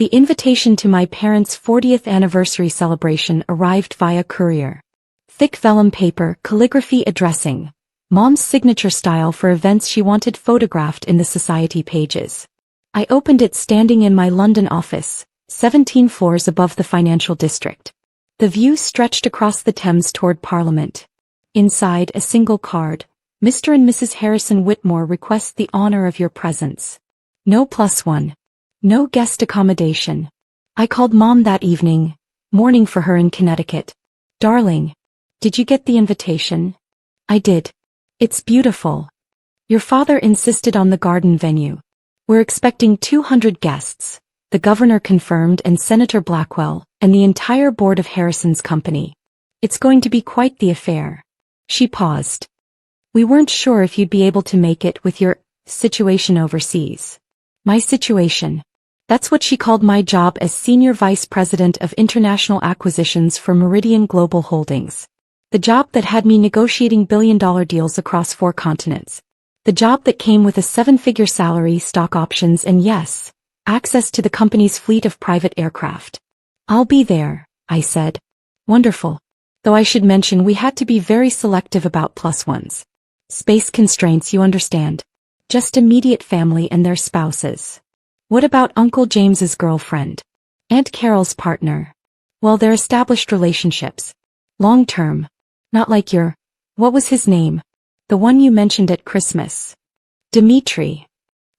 The invitation to my parents' 40th anniversary celebration arrived via courier. Thick vellum paper, calligraphy addressing. Mom's signature style for events she wanted photographed in the society pages. I opened it standing in my London office, 17 floors above the financial district. The view stretched across the Thames toward Parliament. Inside, a single card. Mr. and Mrs. Harrison Whitmore request the honor of your presence. No +1. No guest accommodation. I called Mom that evening, mourning for her in Connecticut. Darling, did you get the invitation? I did. It's beautiful. Your father insisted on the garden venue. We're expecting 200 guests, the governor confirmed, and Senator Blackwell, and the entire board of Harrison's company. It's going to be quite the affair. She paused. We weren't sure if you'd be able to make it with your situation overseas. My situation. That's what she called my job as Senior Vice President of International Acquisitions for Meridian Global Holdings. The job that had me negotiating billion-dollar deals across 4 continents. The job that came with a 7-figure salary, stock options, and yes, access to the company's fleet of private aircraft. I'll be there, I said. Wonderful. Though I should mention we had to be very selective about +1s. Space constraints, you understand. Just immediate family and their spouses. What about Uncle James's girlfriend? Aunt Carol's partner? Well, they're established relationships. Long-term. Not like what was his name? The one you mentioned at Christmas. Dimitri.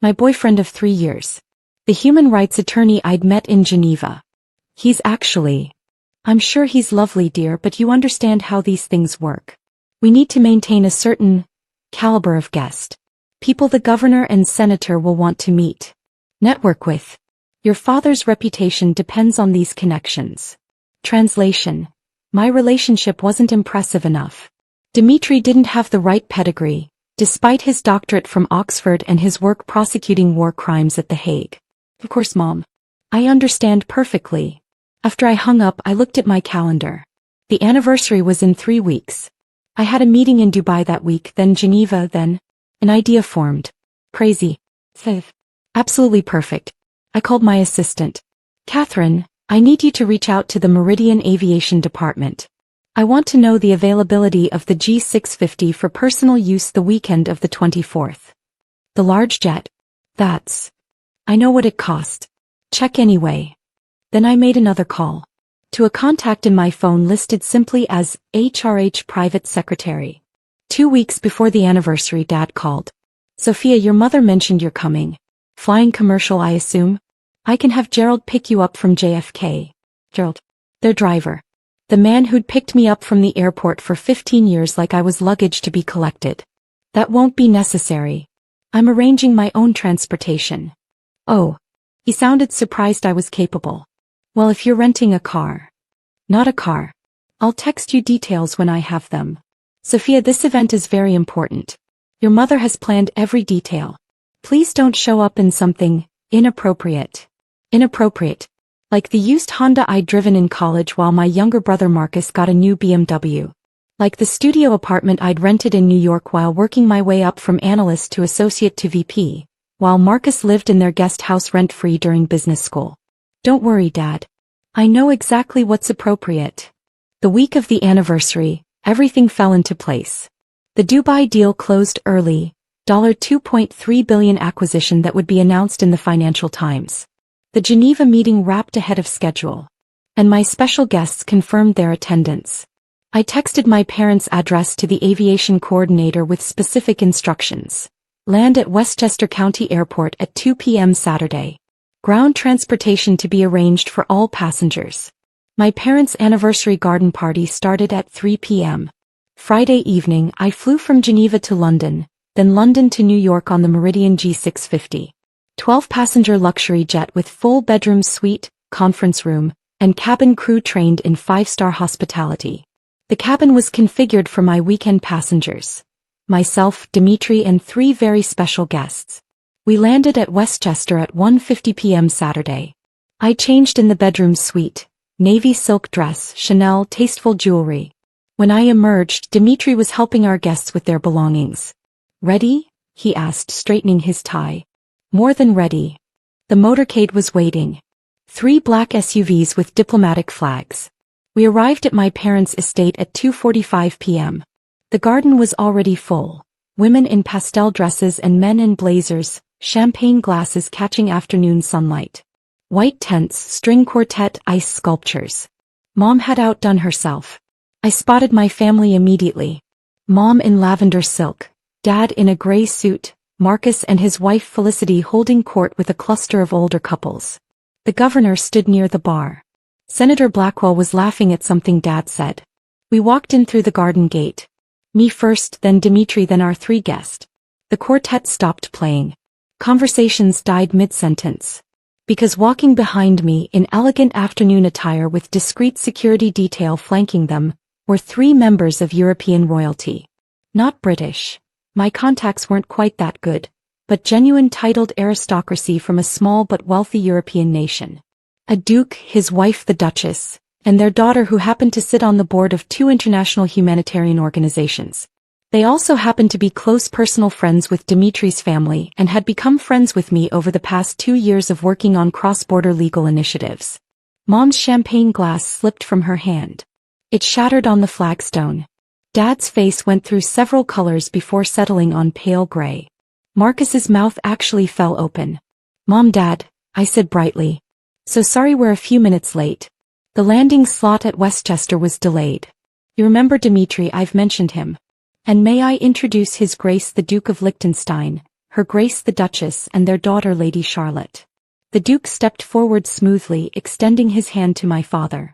My boyfriend of 3 years. The human rights attorney I'd met in Geneva. He's actually. I'm sure he's lovely, dear, but you understand how these things work. We need to maintain a certain caliber of guest. People the governor and senator will want to meet. Network with. Your father's reputation depends on these connections. Translation. My relationship wasn't impressive enough. Dimitri didn't have the right pedigree, despite his doctorate from Oxford and his work prosecuting war crimes at The Hague. Of course, Mom. I understand perfectly. After I hung up, I looked at my calendar. The anniversary was in 3 weeks. I had a meeting in Dubai that week, then Geneva, then an idea formed. Crazy. Absolutely perfect. I called my assistant. Catherine, I need you to reach out to the Meridian Aviation Department. I want to know the availability of the G650 for personal use the weekend of the 24th. The large jet. That's. I know what it cost. Check anyway. Then I made another call. To a contact in my phone listed simply as HRH Private Secretary. 2 weeks before the anniversary, Dad called. Sophia, your mother mentioned you're coming. Flying commercial, I assume? I can have Gerald pick you up from JFK. Gerald. Their driver. The man who'd picked me up from the airport for 15 years like I was luggage to be collected. That won't be necessary. I'm arranging my own transportation. Oh. He sounded surprised I was capable. Well, if you're renting a car. Not a car. I'll text you details when I have them. Sophia, this event is very important. Your mother has planned every detail. Please don't show up in something inappropriate. Inappropriate. Like the used Honda I'd driven in college while my younger brother Marcus got a new BMW. Like the studio apartment I'd rented in New York while working my way up from analyst to associate to VP, while Marcus lived in their guest house rent-free during business school. Don't worry, Dad. I know exactly what's appropriate. The week of the anniversary, everything fell into place. The Dubai deal closed early. $2.3 billion acquisition that would be announced in the Financial Times. The Geneva meeting wrapped ahead of schedule. And my special guests confirmed their attendance. I texted my parents' address to the aviation coordinator with specific instructions. Land at Westchester County Airport at 2 p.m. Saturday. Ground transportation to be arranged for all passengers. My parents' anniversary garden party started at 3 p.m. Friday evening, I flew from Geneva to London, then London to New York on the Meridian G650. 12-passenger luxury jet with full bedroom suite, conference room, and cabin crew trained in 5-star hospitality. The cabin was configured for my weekend passengers. Myself, Dimitri, and 3 very special guests. We landed at Westchester at 1:50 p.m. Saturday. I changed in the bedroom suite, navy silk dress, Chanel tasteful jewelry. When I emerged, Dimitri was helping our guests with their belongings. Ready? He asked, straightening his tie. More than ready. The motorcade was waiting. 3 black SUVs with diplomatic flags. We arrived at my parents' estate at 2:45 p.m. The garden was already full. Women in pastel dresses and men in blazers, champagne glasses catching afternoon sunlight. White tents, string quartet, ice sculptures. Mom had outdone herself. I spotted my family immediately. Mom in lavender silk, Dad in a gray suit, Marcus and his wife Felicity holding court with a cluster of older couples. The governor stood near the bar. Senator Blackwell was laughing at something Dad said. We walked in through the garden gate. Me first, then Dimitri, then our 3 guests. The quartet stopped playing. Conversations died mid-sentence. Because walking behind me in elegant afternoon attire with discreet security detail flanking them, were 3 members of European royalty. Not British. My contacts weren't quite that good, but genuine titled aristocracy from a small but wealthy European nation. A duke, his wife the Duchess, and their daughter who happened to sit on the board of 2 international humanitarian organizations. They also happened to be close personal friends with Dimitri's family and had become friends with me over the past 2 years of working on cross-border legal initiatives. Mom's champagne glass slipped from her hand. It shattered on the flagstone. Dad's face went through several colors before settling on pale gray. Marcus's mouth actually fell open. Mom, Dad, I said brightly. So sorry we're a few minutes late. The landing slot at Westchester was delayed. You remember Dimitri, I've mentioned him. And may I introduce His Grace the Duke of Liechtenstein, Her Grace the Duchess and their daughter Lady Charlotte. The Duke stepped forward smoothly, extending his hand to my father.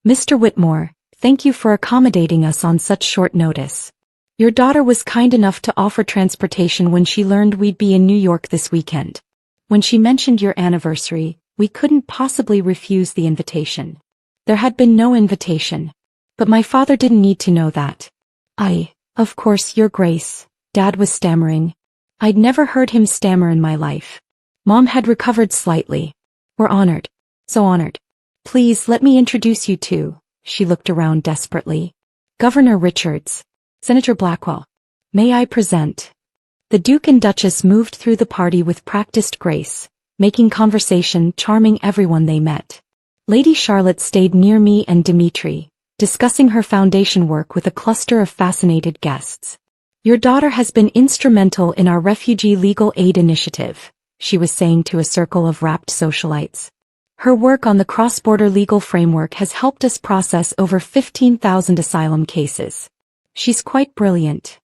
Mr. Whitmore, thank you for accommodating us on such short notice. Your daughter was kind enough to offer transportation when she learned we'd be in New York this weekend. When she mentioned your anniversary, we couldn't possibly refuse the invitation. There had been no invitation. But my father didn't need to know that. Of course, Your Grace, Dad was stammering. I'd never heard him stammer in my life. Mom had recovered slightly. We're honored. So honored. Please let me introduce you to, she looked around desperately. Governor Richards. Senator Blackwell. May I present? The Duke and Duchess moved through the party with practiced grace, making conversation, charming everyone they met. Lady Charlotte stayed near me and Dimitri, discussing her foundation work with a cluster of fascinated guests. Your daughter has been instrumental in our refugee legal aid initiative, she was saying to a circle of rapt socialites. Her work on the cross-border legal framework has helped us process over 15,000 asylum cases. She's quite brilliant.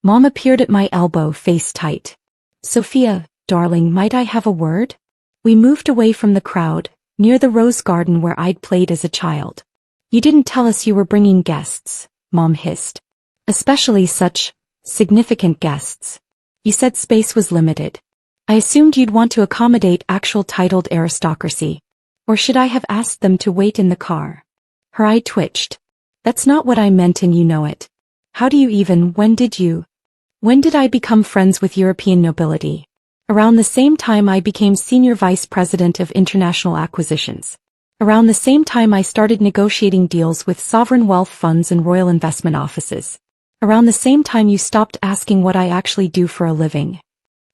Mom appeared at my elbow, face tight. Sophia, darling, might I have a word? We moved away from the crowd, near the rose garden where I'd played as a child. You didn't tell us you were bringing guests, Mom hissed. Especially such significant guests. You said space was limited. I assumed you'd want to accommodate actual titled aristocracy. Or should I have asked them to wait in the car? Her eye twitched. That's not what I meant and you know it. How do you even, when did I become friends with European nobility? Around the same time I became Senior Vice President of International Acquisitions. Around the same time I started negotiating deals with sovereign wealth funds and royal investment offices. Around the same time you stopped asking what I actually do for a living.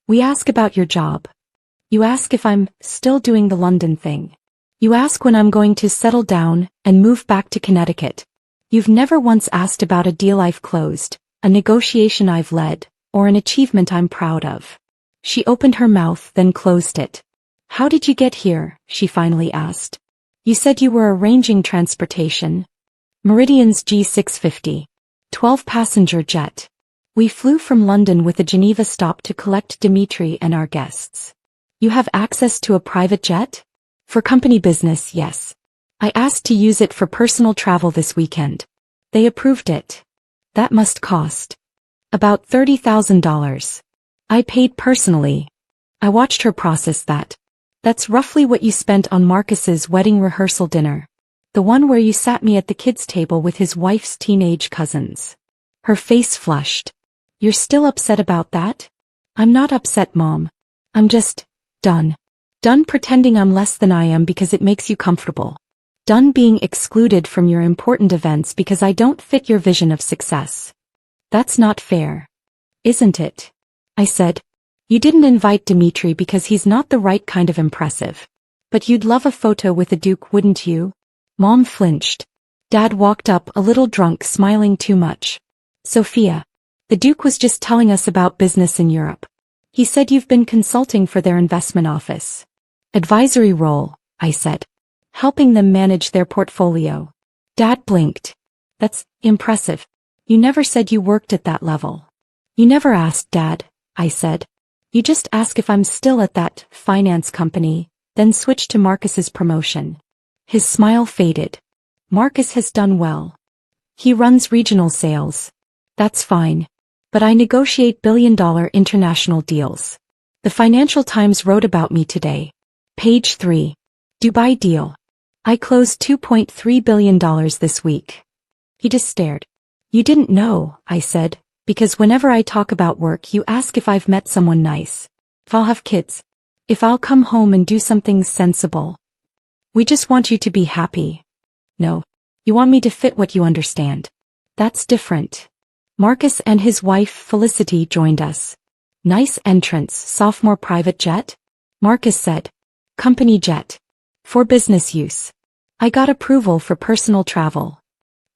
We ask about your job. You ask if I'm still doing the London thing. You ask when I'm going to settle down and move back to Connecticut. You've never once asked about a deal I've closed, a negotiation I've led, or an achievement I'm proud of. She opened her mouth, then closed it. How did you get here? She finally asked. You said you were arranging transportation. Meridian's G650. 12-passenger jet. We flew from London with a Geneva stop to collect Dimitri and our guests. You have access to a private jet? For company business, yes. I asked to use it for personal travel this weekend. They approved it. That must cost about $30,000. I paid personally. I watched her process that. That's roughly what you spent on Marcus's wedding rehearsal dinner. The one where you sat me at the kids' table with his wife's teenage cousins. Her face flushed. You're still upset about that? I'm not upset, Mom. I'm just done. Done pretending I'm less than I am because it makes you comfortable. Done being excluded from your important events because I don't fit your vision of success. That's not fair. Isn't it? I said. You didn't invite Dimitri because he's not the right kind of impressive. But you'd love a photo with the Duke, wouldn't you? Mom flinched. Dad walked up a little drunk, smiling too much. Sophia. The Duke was just telling us about business in Europe. He said you've been consulting for their investment office. Advisory role, I said. Helping them manage their portfolio. Dad blinked. That's impressive. You never said you worked at that level. You never asked, Dad, I said. You just ask if I'm still at that finance company, then switched to Marcus's promotion. His smile faded. Marcus has done well. He runs regional sales. That's fine. But I negotiate billion-dollar international deals. The Financial Times wrote about me today. Page 3. Dubai deal. I closed $2.3 billion this week. He just stared. You didn't know, I said, because whenever I talk about work you ask if I've met someone nice. If I'll have kids. If I'll come home and do something sensible. We just want you to be happy. No. You want me to fit what you understand. That's different. Marcus and his wife Felicity joined us. Nice entrance, sophomore private jet? Marcus said. Company jet. For business use. I got approval for personal travel.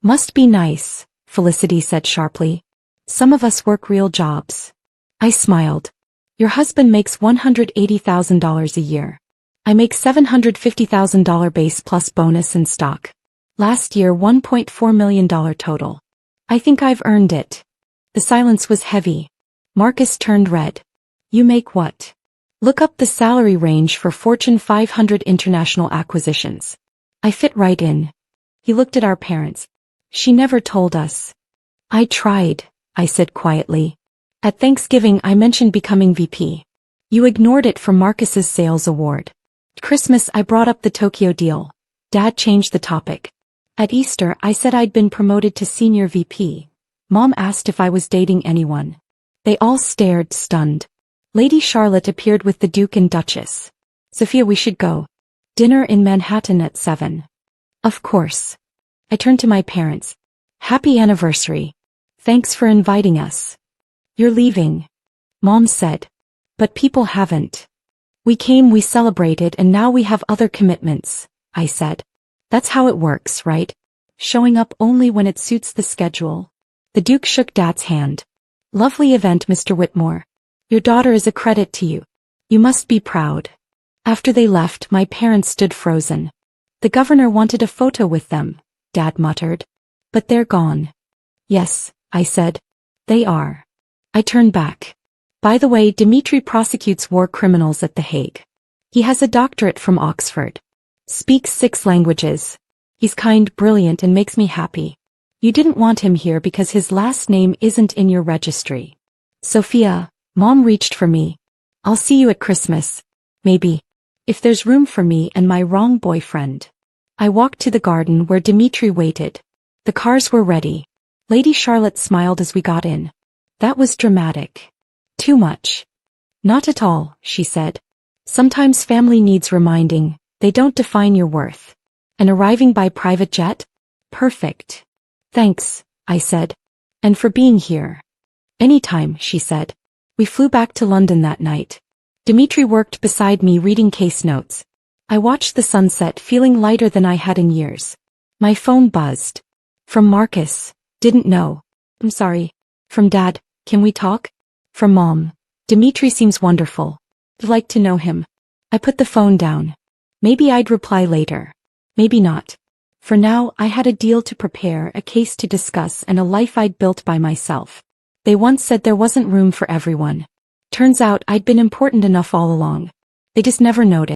Must be nice, Felicity said sharply. Some of us work real jobs. I smiled. Your husband makes $180,000 a year. I make $750,000 base plus bonus and stock. Last year $1.4 million total. I think I've earned it. The silence was heavy. Marcus turned red. You make what? Look up the salary range for Fortune 500 international acquisitions. I fit right in. He looked at our parents. She never told us. I tried, I said quietly. At Thanksgiving I mentioned becoming VP. You ignored it for Marcus's sales award. At Christmas I brought up the Tokyo deal. Dad changed the topic. At Easter I said I'd been promoted to senior VP. Mom asked if I was dating anyone. They all stared, stunned. Lady Charlotte appeared with the Duke and Duchess. Sophia, we should go. Dinner in Manhattan at 7. Of course. I turned to my parents. Happy anniversary. Thanks for inviting us. You're leaving. Mom said. But people haven't. We came, we celebrated, and now we have other commitments, I said. That's how it works, right? Showing up only when it suits the schedule. The Duke shook Dad's hand. Lovely event, Mr. Whitmore. Your daughter is a credit to you. You must be proud. After they left, my parents stood frozen. The governor wanted a photo with them, Dad muttered. But they're gone. Yes, I said. They are. I turned back. By the way, Dimitri prosecutes war criminals at The Hague. He has a doctorate from Oxford. Speaks 6 languages. He's kind, brilliant, and makes me happy. You didn't want him here because his last name isn't in your registry. Sophia, Mom reached for me. I'll see you at Christmas. Maybe. If there's room for me and my wrong boyfriend. I walked to the garden where Dimitri waited. The cars were ready. Lady Charlotte smiled as we got in. That was dramatic. Too much. Not at all, she said. Sometimes family needs reminding. They don't define your worth. And arriving by private jet? Perfect. Thanks, I said. And for being here. Anytime, she said. We flew back to London that night. Dimitri worked beside me reading case notes. I watched the sunset, feeling lighter than I had in years. My phone buzzed. From Marcus. Didn't know. I'm sorry. From Dad. Can we talk? From Mom. Dimitri seems wonderful. I'd like to know him. I put the phone down. Maybe I'd reply later. Maybe not. For now, I had a deal to prepare, a case to discuss, and a life I'd built by myself. They once said there wasn't room for everyone. Turns out I'd been important enough all along. They just never noticed.